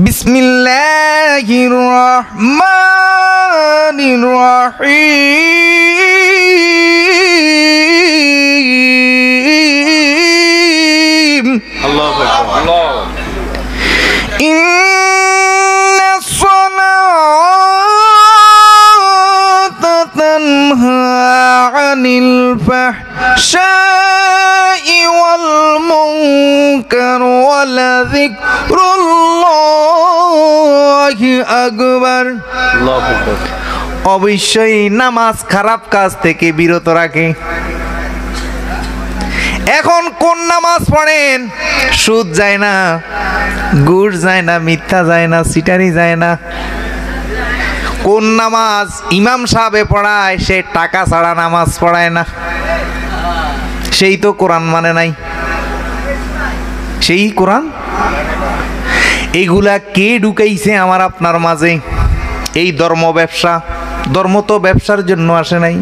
বিসমিল্লাহির রহমানির রহিম। আল্লাহু আকবার। আল্লাহ ইন্নাস সালাতা তানহা আনিল ফাহশাই ওয়াল মুনকার ওয়া লাযিকরুল্লাহি আকবার। আল্লাহু আকবার। অবশ্যই নামাজ খারাপ কাজ থেকে বিরত রাখে। এখন কোন নামাজ পড়েন? সুদ যায় না, ঘুষ যায় না, মিথ্যা যায় না, সিটারি যায় না। কোন নামাজ ইমাম সাহেবে পড়ায়? সে টাকা ছাড়া নামাজ পড়ায় না, সেই তো কোরআন মানে নাই, সেই কোরআন। এইগুলা কে ঢুকাইছে আমার আপনার মাঝে? এই ধর্ম ব্যবসা। ধর্ম তো ব্যবসার জন্য আসে নাই।